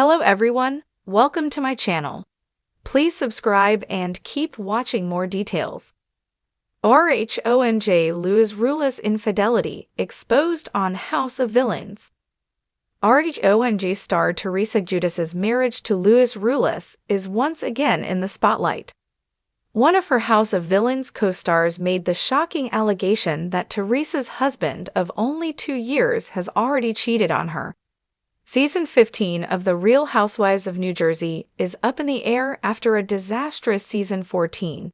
Hello everyone, welcome to my channel. Please subscribe and keep watching more details. Ruelas infidelity exposed on House of Villains. RHONG star Teresa Giudice's marriage to Ruelas is once again in the spotlight. One of her House of Villains co-stars made the shocking allegation that Teresa's husband of only 2 years has already cheated on her. Season 15 of The Real Housewives of New Jersey is up in the air after a disastrous Season 14.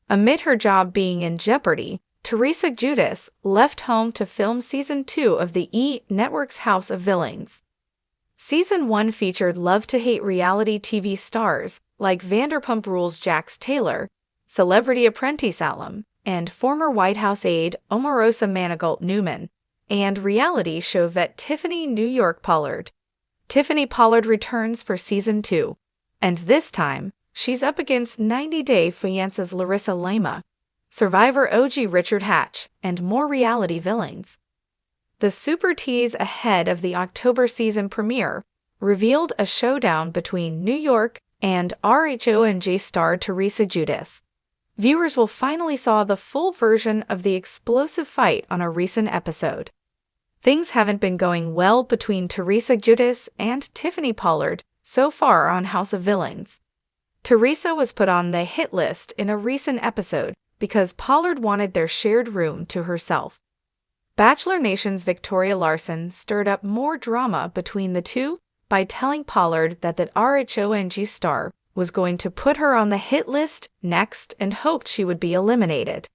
Amid her job being in jeopardy, Teresa Giudice left home to film Season 2 of the E! Network's House of Villains. Season 1 featured love-to-hate reality TV stars like Vanderpump Rules' Jax Taylor, Celebrity Apprentice alum, and former White House aide Omarosa Manigault Newman, and reality show vet Tiffany New York Pollard. Tiffany Pollard returns for Season 2, and this time, she's up against 90 Day Fiance's Larissa Lima, Survivor OG Richard Hatch, and more reality villains. The super tease ahead of the October season premiere revealed a showdown between New York and RHONG star Teresa Giudice. Viewers will finally saw the full version of the explosive fight on a recent episode. Things haven't been going well between Teresa Giudice and Tiffany Pollard so far on House of Villains. Teresa was put on the hit list in a recent episode because Pollard wanted their shared room to herself. Bachelor Nation's Victoria Larson stirred up more drama between the two by telling Pollard that the RHONG star was going to put her on the hit list next and hoped she would be eliminated.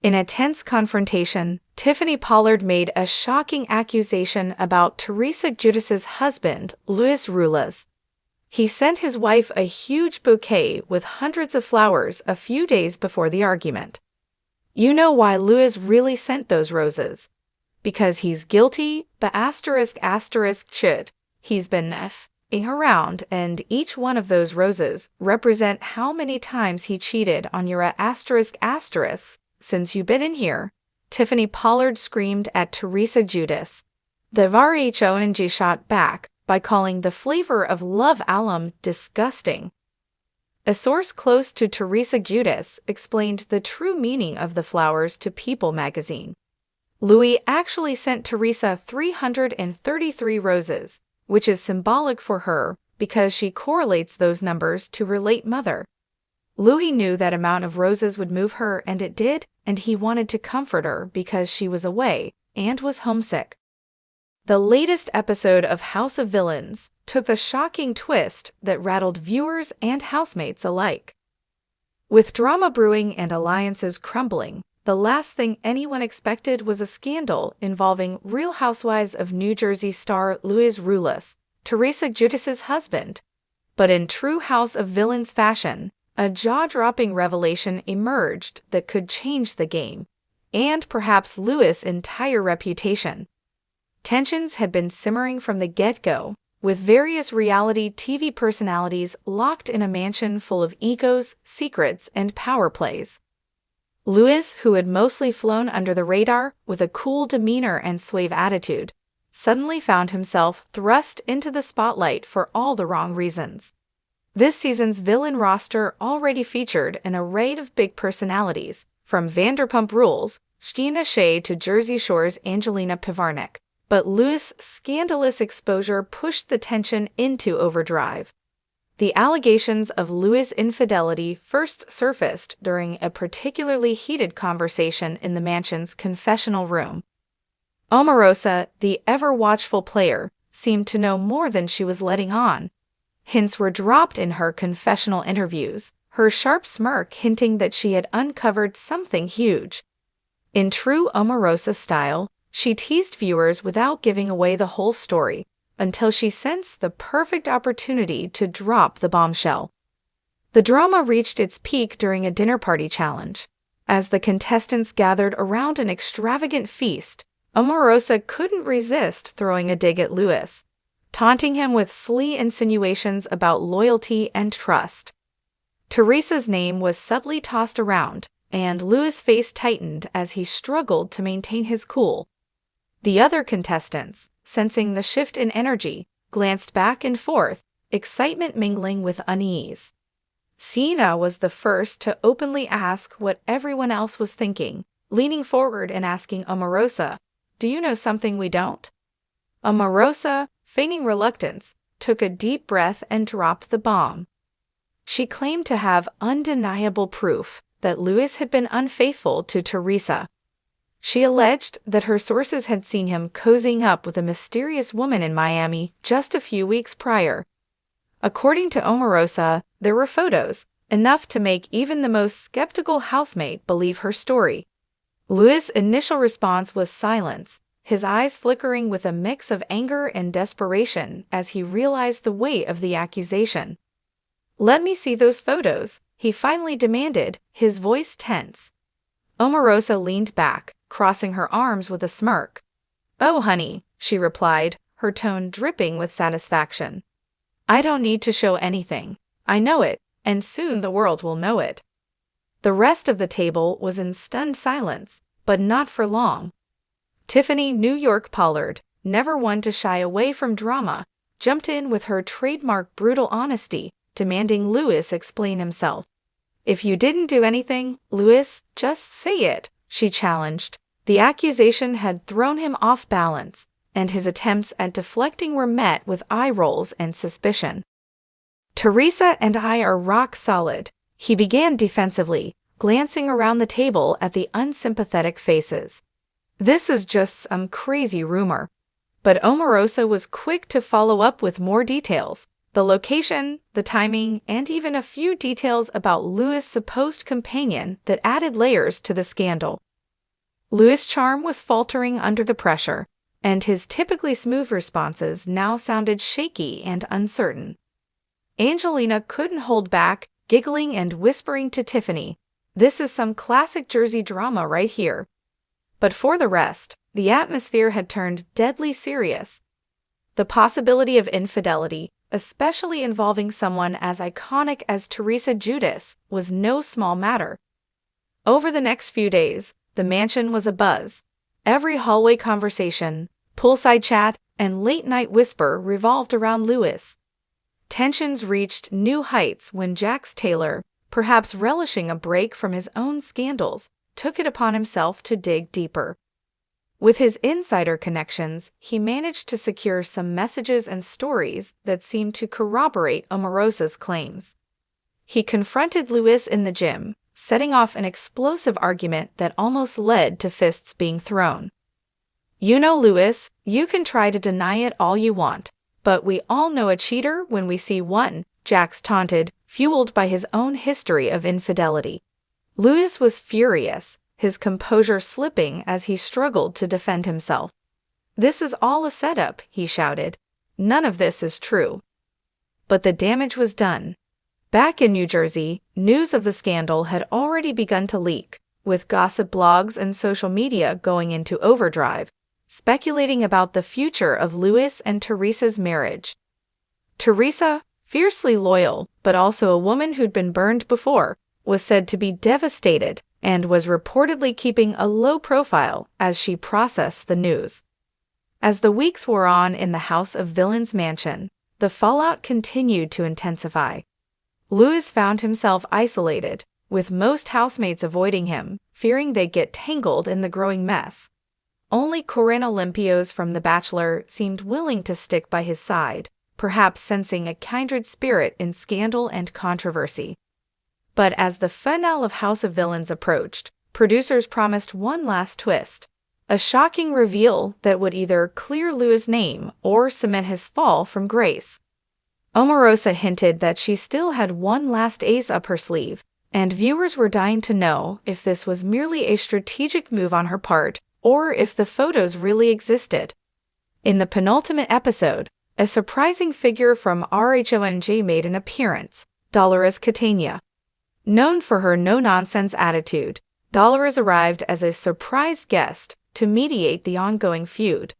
In a tense confrontation, Tiffany Pollard made a shocking accusation about Teresa Giudice's husband, Ruelas. He sent his wife a huge bouquet with hundreds of flowers a few days before the argument. You know why Luis really sent those roses? Because he's guilty, but should. He's been f***ing around, and each one of those roses represent how many times he cheated on your since you've been in here, Tiffany Pollard screamed at Teresa Giudice. The RHONG shot back by calling the flavor of love alum disgusting. A source close to Teresa Giudice explained the true meaning of the flowers to People magazine. Louis actually sent Teresa 333 roses, which is symbolic for her because she correlates those numbers to her late mother. Louis knew that amount of roses would move her, and it did, and he wanted to comfort her because she was away and was homesick. The latest episode of House of Villains took a shocking twist that rattled viewers and housemates alike. With drama brewing and alliances crumbling, the last thing anyone expected was a scandal involving Real Housewives of New Jersey star Ruelas, Teresa Giudice's husband. But in true House of Villains fashion, a jaw-dropping revelation emerged that could change the game, and perhaps Louis' entire reputation. Tensions had been simmering from the get-go, with various reality TV personalities locked in a mansion full of egos, secrets, and power plays. Louis, who had mostly flown under the radar with a cool demeanor and suave attitude, suddenly found himself thrust into the spotlight for all the wrong reasons. This season's villain roster already featured an array of big personalities, from Vanderpump Rules' Sheena Shea to Jersey Shore's Angelina Pivarnik. But Louis' scandalous exposure pushed the tension into overdrive. The allegations of Louis' infidelity first surfaced during a particularly heated conversation in the mansion's confessional room. Omarosa, the ever-watchful player, seemed to know more than she was letting on. Hints were dropped in her confessional interviews, her sharp smirk hinting that she had uncovered something huge. In true Omarosa style, she teased viewers without giving away the whole story, until she sensed the perfect opportunity to drop the bombshell. The drama reached its peak during a dinner party challenge. As the contestants gathered around an extravagant feast, Omarosa couldn't resist throwing a dig at Louis, taunting him with sly insinuations about loyalty and trust. Teresa's name was subtly tossed around, and Louis' face tightened as he struggled to maintain his cool. The other contestants, sensing the shift in energy, glanced back and forth, excitement mingling with unease. Sienna was the first to openly ask what everyone else was thinking, leaning forward and asking Omarosa, "Do you know something we don't?" Omarosa, feigning reluctance, took a deep breath and dropped the bomb. She claimed to have undeniable proof that Luis had been unfaithful to Teresa. She alleged that her sources had seen him cozying up with a mysterious woman in Miami just a few weeks prior. According to Omarosa, there were photos, enough to make even the most skeptical housemate believe her story. Luis' initial response was silence, his eyes flickering with a mix of anger and desperation as he realized the weight of the accusation. "Let me see those photos," he finally demanded, his voice tense. Omarosa leaned back, crossing her arms with a smirk. "Oh, honey," she replied, her tone dripping with satisfaction. "I don't need to show anything. I know it, and soon the world will know it." The rest of the table was in stunned silence, but not for long. Tiffany New York Pollard, never one to shy away from drama, jumped in with her trademark brutal honesty, demanding Luis explain himself. "If you didn't do anything, Luis, just say it," she challenged. The accusation had thrown him off balance, and his attempts at deflecting were met with eye rolls and suspicion. "Teresa and I are rock solid," he began defensively, glancing around the table at the unsympathetic faces. "This is just some crazy rumor." But Omarosa was quick to follow up with more details: the location, the timing, and even a few details about Luis' supposed companion that added layers to the scandal. Luis' charm was faltering under the pressure, and his typically smooth responses now sounded shaky and uncertain. Angelina couldn't hold back, giggling and whispering to Tiffany, "This is some classic Jersey drama right here." But for the rest, the atmosphere had turned deadly serious. The possibility of infidelity, especially involving someone as iconic as Teresa Giudice, was no small matter. Over the next few days, the mansion was abuzz. Every hallway conversation, poolside chat, and late-night whisper revolved around Luis. Tensions reached new heights when Jax Taylor, perhaps relishing a break from his own scandals, took it upon himself to dig deeper. With his insider connections, he managed to secure some messages and stories that seemed to corroborate Omarosa's claims. He confronted Luis in the gym, setting off an explosive argument that almost led to fists being thrown. "You know, Luis, you can try to deny it all you want, but we all know a cheater when we see one," Jax taunted, fueled by his own history of infidelity. Luis was furious, his composure slipping as he struggled to defend himself. "This is all a setup," he shouted. "None of this is true." But the damage was done. Back in New Jersey, news of the scandal had already begun to leak, with gossip blogs and social media going into overdrive, speculating about the future of Luis and Teresa's marriage. Teresa, fiercely loyal, but also a woman who'd been burned before, was said to be devastated and was reportedly keeping a low profile as she processed the news. As the weeks wore on in the House of Villains mansion, the fallout continued to intensify. Luis found himself isolated, with most housemates avoiding him, fearing they'd get tangled in the growing mess. Only Corinne Olympios from The Bachelor seemed willing to stick by his side, perhaps sensing a kindred spirit in scandal and controversy. But as the finale of House of Villains approached, producers promised one last twist, a shocking reveal that would either clear Luis' name or cement his fall from grace. Omarosa hinted that she still had one last ace up her sleeve, and viewers were dying to know if this was merely a strategic move on her part or if the photos really existed. In the penultimate episode, a surprising figure from RHONJ made an appearance, Dolores Catania. Known for her no-nonsense attitude, Dolores arrived as a surprise guest to mediate the ongoing feud.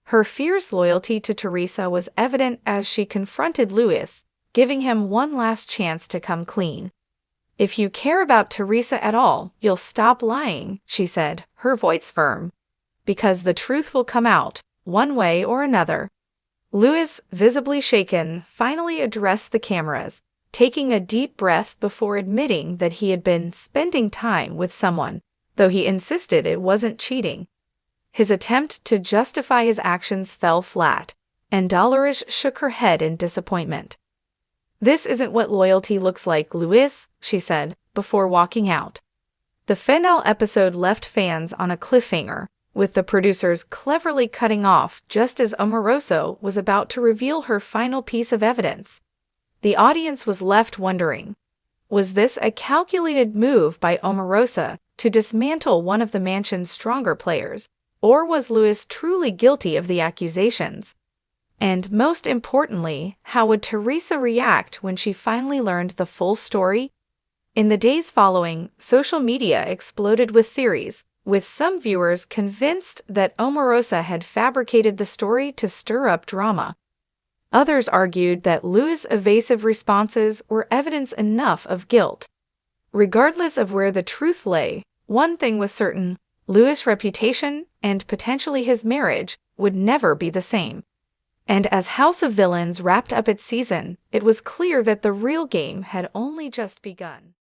Her fierce loyalty to Teresa was evident as she confronted Luis, giving him one last chance to come clean. "If you care about Teresa at all, you'll stop lying," she said, her voice firm. "Because the truth will come out, one way or another." Louis, visibly shaken, finally addressed the cameras, taking a deep breath before admitting that he had been spending time with someone, though he insisted it wasn't cheating. His attempt to justify his actions fell flat, and Dolores shook her head in disappointment. "This isn't what loyalty looks like, Louis," she said, before walking out. The finale episode left fans on a cliffhanger, with the producers cleverly cutting off just as Omarosa was about to reveal her final piece of evidence. The audience was left wondering, was this a calculated move by Omarosa to dismantle one of the mansion's stronger players, or was Louis truly guilty of the accusations? And most importantly, how would Teresa react when she finally learned the full story? In the days following, social media exploded with theories, with some viewers convinced that Omarosa had fabricated the story to stir up drama. Others argued that Louis' evasive responses were evidence enough of guilt. Regardless of where the truth lay, one thing was certain: Louis' reputation, and potentially his marriage, would never be the same. And as House of Villains wrapped up its season, it was clear that the real game had only just begun.